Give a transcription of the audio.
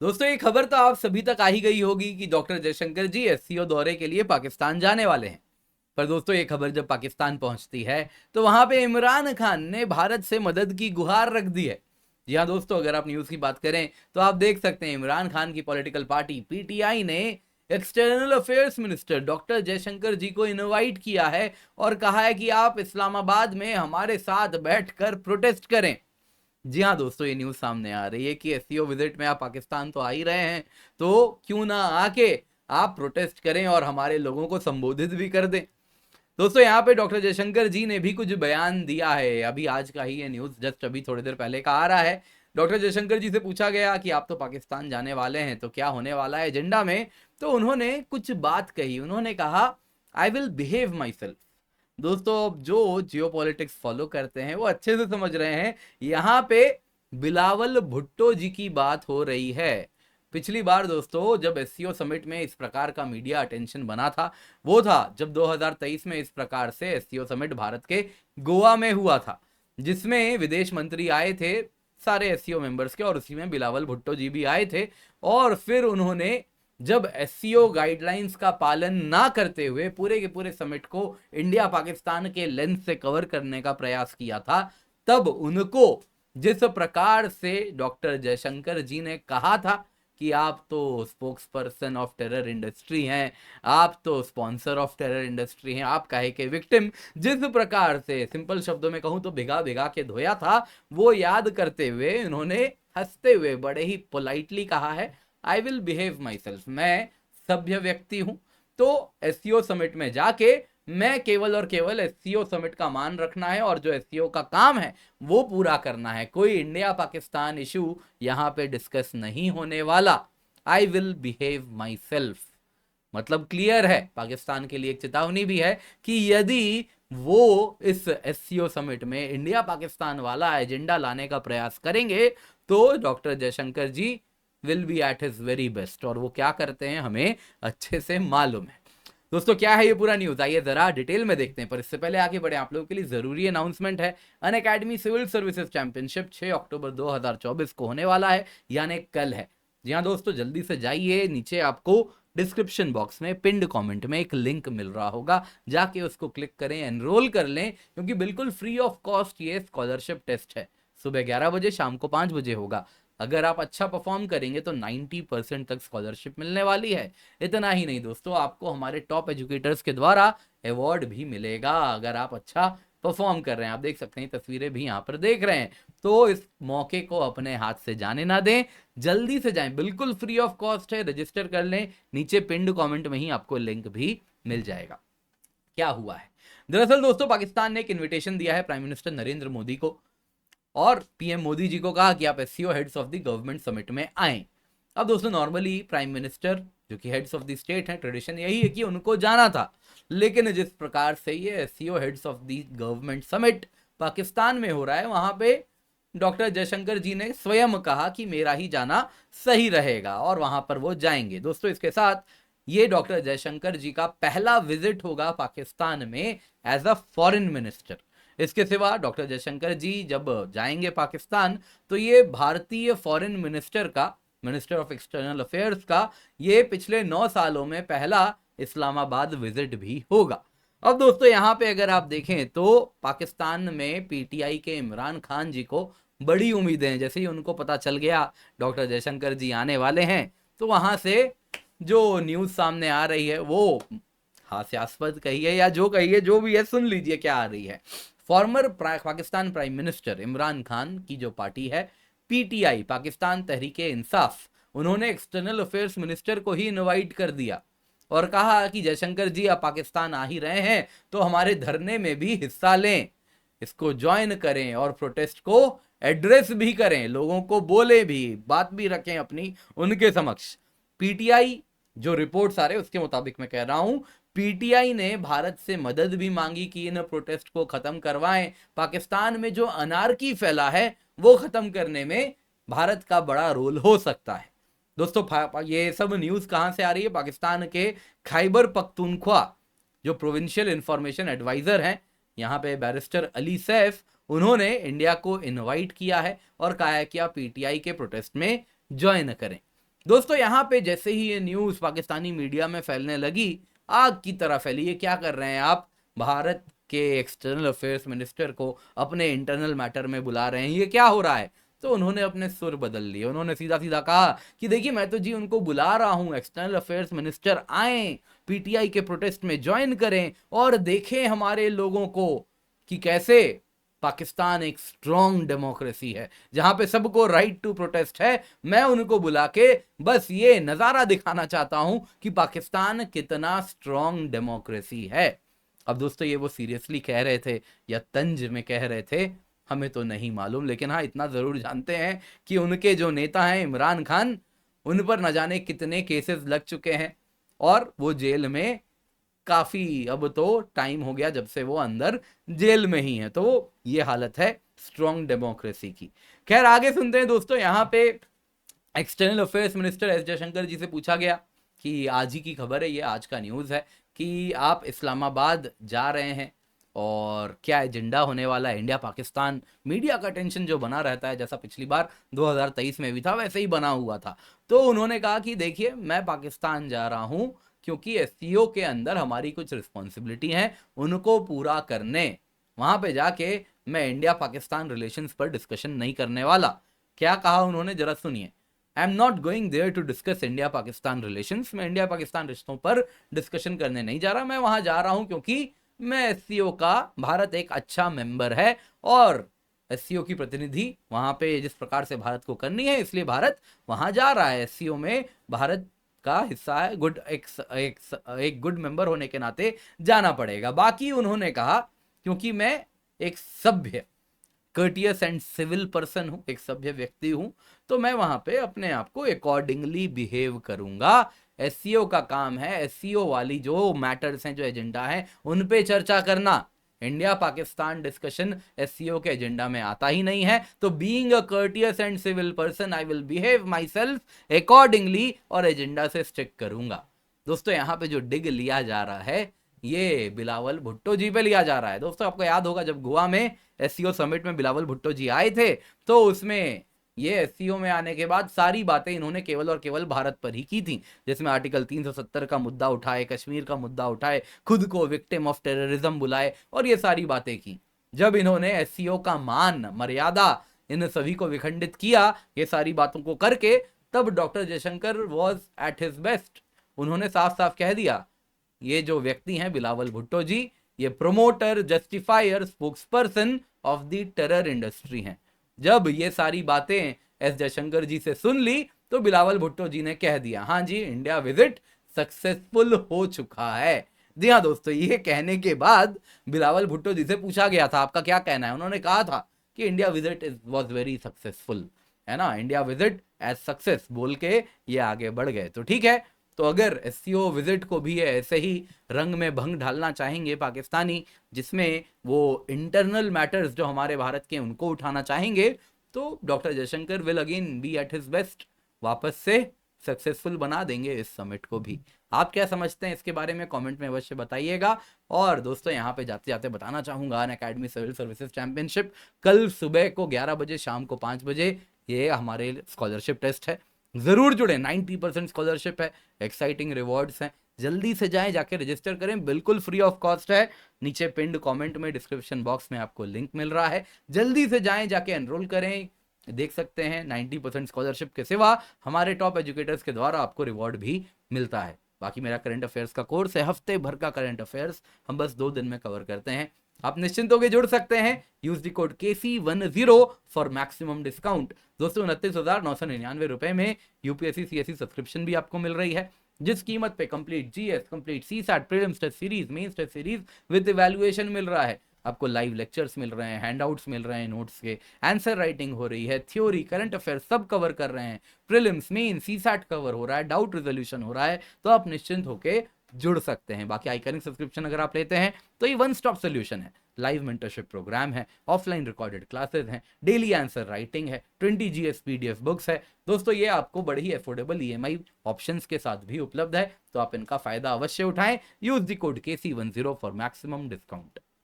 दोस्तों ये खबर तो आप सभी तक आ ही गई होगी कि डॉक्टर जयशंकर जी एससीओ दौरे के लिए पाकिस्तान जाने वाले हैं। पर दोस्तों ये खबर जब पाकिस्तान पहुंचती है तो वहां पे इमरान खान ने भारत से मदद की गुहार रख दी है। जी हाँ दोस्तों, अगर आप न्यूज की बात करें तो आप देख सकते हैं इमरान खान की पॉलिटिकल पार्टी पीटीआई ने external affairs minister doctor Jaishankar ji को इनवाइट किया है और कहा है कि आप इस्लामाबाद में हमारे साथ बैठकर प्रोटेस्ट करें। जी हाँ दोस्तों, ये न्यूज सामने आ रही है कि एससीओ विजिट में आप पाकिस्तान तो आ ही रहे हैं, तो क्यों ना आके आप प्रोटेस्ट करें और हमारे लोगों को संबोधित भी कर दें। दोस्तों यहाँ पे डॉक्टर जयशंकर जी ने भी कुछ बयान दिया है। अभी आज का ही ये न्यूज जस्ट अभी थोड़ी देर पहले का आ रहा है। डॉक्टर जयशंकर जी से पूछा गया कि आप तो पाकिस्तान जाने वाले हैं, तो क्या होने वाला है एजेंडा में। तो उन्होंने कुछ बात कही। उन्होंने कहा, आई विल बिहेव माई सेल्फ। दोस्तों अब जो जियोपॉलिटिक्स फॉलो करते हैं वो अच्छे से समझ रहे हैं, यहाँ पे बिलावल भुट्टो जी की बात हो रही है। पिछली बार दोस्तों जब एससीओ समिट में इस प्रकार का मीडिया अटेंशन बना था, वो था जब 2023 में इस प्रकार से एससीओ समिट भारत के गोवा में हुआ था, जिसमें विदेश मंत्री आए थे सारे एससीओ मेंबर्स के, और उसी में बिलावल भुट्टो जी भी आए थे। और फिर उन्होंने जब एससीओ गाइडलाइंस का पालन ना करते हुए पूरे के पूरे समिट को इंडिया पाकिस्तान के लेंस से कवर करने का प्रयास किया था, तब उनको जिस प्रकार से डॉक्टर जयशंकर जी ने कहा था कि आप तो spokes person of terror industry हैं, आप तो स्पॉन्सर ऑफ टेरर इंडस्ट्री हैं, आप काहे के विक्टिम, जिस प्रकार से सिंपल शब्दों में कहूं तो भिगा भिगा के धोया था, वो याद करते हुए उन्होंने हंसते हुए बड़े ही पोलाइटली कहा है, आई विल बिहेव माई सेल्फ। मैं सभ्य व्यक्ति हूं, तो एससीओ समिट में जाके मैं केवल और केवल एससीओ समिट का मान रखना है और जो एससीओ का काम है वो पूरा करना है। कोई इंडिया पाकिस्तान इशू यहां पे डिस्कस नहीं होने वाला। आई विल बिहेव माई सेल्फ मतलब क्लियर है, पाकिस्तान के लिए एक चेतावनी भी है कि यदि वो इस एससीओ समिट में इंडिया पाकिस्तान वाला एजेंडा लाने का प्रयास करेंगे तो doctor Jaishankar ji will be at his very best. और वो क्या करते हैं हमें अच्छे से मालूम है। दोस्तों क्या है ये पूरा न्यूज, आइए जरा डिटेल में देखते हैं। पर इससे पहले आगे बढ़े, आप लोगों के लिए जरूरी अनाउंसमेंट है। अनअकैडमी सिविल सर्विसेज चैंपियनशिप 6 अक्टूबर 2024 को होने वाला है, यानी कल है। जी हाँ दोस्तों, जल्दी से जाइए, नीचे आपको डिस्क्रिप्शन बॉक्स में पिंड कमेंट में एक लिंक मिल रहा होगा, जाके उसको क्लिक करें, एनरोल कर लें, क्योंकि बिल्कुल फ्री ऑफ कॉस्ट ये स्कॉलरशिप टेस्ट है। सुबह 11 बजे, शाम को 5 बजे होगा। अगर आप अच्छा परफॉर्म करेंगे तो 90% तक स्कॉलरशिप मिलने वाली है। इतना ही नहीं दोस्तों, आपको हमारे टॉप एजुकेटर्स के द्वारा अवार्ड भी मिलेगा अगर आप अच्छा परफॉर्म कर रहे हैं। आप देख सकते हैं, तस्वीरें भी यहाँ पर देख रहे हैं। तो इस मौके को अपने हाथ से जाने ना दें, जल्दी से जाएं, बिल्कुल फ्री ऑफ कॉस्ट है, रजिस्टर कर लें। नीचे पिंड कमेंट में ही आपको लिंक भी मिल जाएगा। क्या हुआ है दरअसल दोस्तों, पाकिस्तान ने एक इन्विटेशन दिया है प्राइम मिनिस्टर नरेंद्र मोदी को, और पीएम मोदी जी को कहा कि आप SCO heads of the government summit में आए। अब दोस्तों नॉर्मली प्राइम मिनिस्टर जो कि हेड्स ऑफ द स्टेट हैं, ट्रेडिशन यही है कि उनको जाना था, लेकिन जिस प्रकार से ये SCO heads of the government summit Pakistan में हो रहा है, वहां पे डॉक्टर जयशंकर जी ने स्वयं कहा कि मेरा ही जाना सही रहेगा, और वहां पर वो जाएंगे। दोस्तों इसके साथ ये डॉक्टर जयशंकर जी का पहला विजिट होगा पाकिस्तान में एज अ फॉरेन मिनिस्टर। इसके सिवा डॉक्टर जयशंकर जी जब जाएंगे पाकिस्तान, तो ये भारतीय फॉरेन मिनिस्टर का, मिनिस्टर ऑफ एक्सटर्नल अफेयर्स का, ये पिछले 9 सालों में पहला इस्लामाबाद विजिट भी होगा। अब दोस्तों यहाँ पे अगर आप देखें तो पाकिस्तान में पीटीआई के इमरान खान जी को बड़ी उम्मीदें हैं। जैसे ही उनको पता चल गया डॉक्टर जयशंकर जी आने वाले हैं, तो वहां से जो न्यूज सामने आ रही है वो हास्यास्पद कहिए या जो कहिए, जो भी है, सुन लीजिए क्या आ रही है। Farmer Pakistan prime minister Imran Khan की जो पार्टी है पीटीआई, पाकिस्तान तहरीके इंसाफ, उन्होंने एक्सटर्नल अफेयर्स मिनिस्टर को ही इनवाइट कर दिया और कहा कि जयशंकर जी आप पाकिस्तान आ ही रहे हैं तो हमारे धरने में भी हिस्सा लें, इसको ज्वाइन करें और प्रोटेस्ट को एड्रेस भी करें, लोगों को बोले भी, बात भी रखें अपनी उनके समक्ष। पीटीआई जो रिपोर्ट्स आ रहे उसके मुताबिक मैं कह रहा हूं, पीटीआई ने भारत से मदद भी मांगी कि इन प्रोटेस्ट को खत्म करवाएं। पाकिस्तान में जो अनार्की फैला है वो खत्म करने में भारत का बड़ा रोल हो सकता है। दोस्तों ये सब न्यूज कहां से आ रही है, पाकिस्तान के खैबर पख्तूनख्वा जो प्रोविंशियल इंफॉर्मेशन एडवाइजर हैं, यहाँ पे बैरिस्टर अली सैफ, उन्होंने इंडिया को इनवाइट किया है और कहा है कि आप पीटीआई के प्रोटेस्ट में ज्वाइन करें। दोस्तों यहाँ पे जैसे ही ये न्यूज पाकिस्तानी मीडिया में फैलने लगी, आग की तरह फैली। ये क्या कर रहे हैं आप, भारत के एक्सटर्नल अफेयर्स मिनिस्टर को अपने इंटरनल मैटर में बुला रहे हैं, ये क्या हो रहा है। तो उन्होंने अपने सुर बदल लिए, उन्होंने सीधा सीधा कहा कि देखिए मैं तो जी उनको बुला रहा हूं, एक्सटर्नल अफेयर्स मिनिस्टर आए, पीटीआई के प्रोटेस्ट में ज्वाइन करें और देखें हमारे लोगों को कि कैसे पाकिस्तान एक स्ट्रॉन्ग डेमोक्रेसी है जहां पे सबको राइट टू प्रोटेस्ट है। मैं उनको बुला के बस ये नजारा दिखाना चाहता हूं कि पाकिस्तान कितना स्ट्रॉन्ग डेमोक्रेसी है। अब दोस्तों ये वो सीरियसली कह रहे थे या तंज में कह रहे थे, हमें तो नहीं मालूम, लेकिन हाँ इतना जरूर जानते हैं कि उनके जो नेता हैं इमरान खान, उन पर न जाने कितने केसेस लग चुके हैं और वो जेल में काफी, अब तो टाइम हो गया जब से वो अंदर जेल में ही है। तो ये हालत है स्ट्रॉन्ग डेमोक्रेसी की। खैर आगे सुनते हैं दोस्तों। यहाँ पे external affairs minister S Jaishankar ji से पूछा गया कि आज ही की खबर है, ये आज का न्यूज है कि आप इस्लामाबाद जा रहे हैं और क्या एजेंडा होने वाला है। इंडिया पाकिस्तान मीडिया का टेंशन जो बना रहता है, जैसा पिछली बार 2023 में भी था वैसे ही बना हुआ था। तो उन्होंने कहा कि देखिए मैं पाकिस्तान जा रहा हूं क्योंकि एससीओ के अंदर हमारी कुछ रिस्पॉन्सिबिलिटी है, उनको पूरा करने। वहां पे जाके मैं इंडिया पाकिस्तान रिलेशंस पर डिस्कशन नहीं करने वाला। क्या कहा उन्होंने, जरा सुनिए। I am not going there to discuss India Pakistan relations. मैं इंडिया पाकिस्तान रिश्तों पर डिस्कशन करने नहीं जा रहा। मैं वहां जा रहा हूं क्योंकि मैं एससीओ का, भारत एक अच्छा मेंबर है और एससीओ की प्रतिनिधि वहां पे जिस प्रकार से भारत को करनी है, इसलिए भारत वहां जा रहा है। एससीओ में भारत का हिस्सा है, गुड एक गुड मेंबर होने के नाते जाना पड़ेगा। बाकी उन्होंने कहा क्योंकि मैं एक सभ्य, कर्टियस एंड सिविल पर्सन हूं, एक सभ्य व्यक्ति हूं, तो मैं वहां पे अपने आप को अकॉर्डिंगली बिहेव करूंगा। एससीओ का काम है एससीओ वाली जो मैटर्स हैं, जो एजेंडा है, उन पे चर्चा करना। इंडिया पाकिस्तान डिस्कशन एससीओ के एजेंडा में आता ही नहीं है। तो being a courteous and civil person I will behave myself accordingly और एजेंडा से स्टिक करूंगा। दोस्तों यहाँ पे जो डिग लिया जा रहा है ये बिलावल भुट्टो जी पे लिया जा रहा है। दोस्तों आपको याद होगा जब गोवा में एससीओ समिट में बिलावल भुट्टो जी आए थे, तो उसमें ये एससीओ में आने के बाद सारी बातें इन्होंने केवल और केवल भारत पर ही की थी, जिसमें आर्टिकल 370 का मुद्दा उठाए, कश्मीर का मुद्दा उठाए, खुद को विक्टिम ऑफ टेररिज्म बुलाए और ये सारी बातें की। जब इन्होंने एससीओ का मान मर्यादा इन सभी को विखंडित किया ये सारी बातों को करके, तब doctor Jaishankar was at his best. उन्होंने साफ साफ कह दिया ये जो व्यक्ति हैं बिलावल भुट्टो जी, ये promoter, justifier, spokesperson of the terror industry हैं। जब ये सारी बातें एस जयशंकर जी से सुन ली तो बिलावल भुट्टो जी ने कह दिया हाँ जी इंडिया विजिट सक्सेसफुल हो चुका है। जी हाँ दोस्तों, ये कहने के बाद बिलावल भुट्टो जी से पूछा गया था आपका क्या कहना है, उन्होंने कहा था कि India visit was very successful, है ना, इंडिया विजिट एज सक्सेस बोल के ये आगे बढ़ गए। तो ठीक है, तो अगर एससीओ विजिट को भी ऐसे ही रंग में भंग ढालना चाहेंगे पाकिस्तानी, जिसमें वो इंटरनल मैटर्स जो हमारे भारत के उनको उठाना चाहेंगे, तो doctor Jaishankar will again be at his best, वापस से सक्सेसफुल बना देंगे इस समिट को भी। आप क्या समझते हैं इसके बारे में कमेंट में अवश्य बताइएगा। और दोस्तों यहाँ पे जाते जाते बताना चाहूंगा अनअकैडमी सिविल सर्विसेज चैंपियनशिप कल सुबह को 11 बजे, शाम को 5 बजे ये हमारे स्कॉलरशिप टेस्ट है, जरूर जुड़े। 90% स्कॉलरशिप है, एक्साइटिंग रिवॉर्ड्स हैं, जल्दी से जाएं, जाके रजिस्टर करें, बिल्कुल फ्री ऑफ कॉस्ट है। नीचे पिंड कमेंट में डिस्क्रिप्शन बॉक्स में आपको लिंक मिल रहा है, जल्दी से जाएं, जाके एनरोल करें। देख सकते हैं 90% स्कॉलरशिप के सिवा हमारे टॉप एजुकेटर्स के द्वारा आपको रिवॉर्ड भी मिलता है। बाकी मेरा करंट अफेयर्स का कोर्स है, हफ्ते भर का करंट अफेयर्स हम बस 2 दिन में कवर करते हैं। आप निश्चिंत होकर जुड़ सकते हैं, use the code KC10 for maximum discount. दोस्तों 29,999 रुपए में यूपीएससी सीएससी सब्सक्रिप्शन भी आपको मिल रही है, जिस कीमत पे complete GS, complete CSAT, prelims test series, mains test series with evaluation मिल रहा है। आपको लाइव लेक्चर्स मिल रहे हैं, हैंडआउट्स मिल रहे हैं, नोट्स के आंसर राइटिंग हो रही है, थ्योरी, करंट अफेयर सब कवर कर रहे हैं, प्रीलिम्स, मेन, सीसैट कवर हो रहा है, डाउट रिजोल्यूशन हो रहा है। तो आप निश्चिंत होके जुड़ सकते हैं। बाकी आईकनिक सब्सक्रिप्शन अगर आप लेते हैं तो ये वन स्टॉप सोल्यूशन है, लाइव मेंटरशिप प्रोग्राम है, ऑफलाइन रिकॉर्डेड क्लासेस हैं, डेली आंसर राइटिंग है, 20 GS PDF बुक्स है। दोस्तों ये आपको बड़ी ही अफोर्डेबल EMI ऑप्शंस के साथ भी उपलब्ध है, तो आप इनका फायदा अवश्य उठाएं। Use the code KC10 for maximum discount.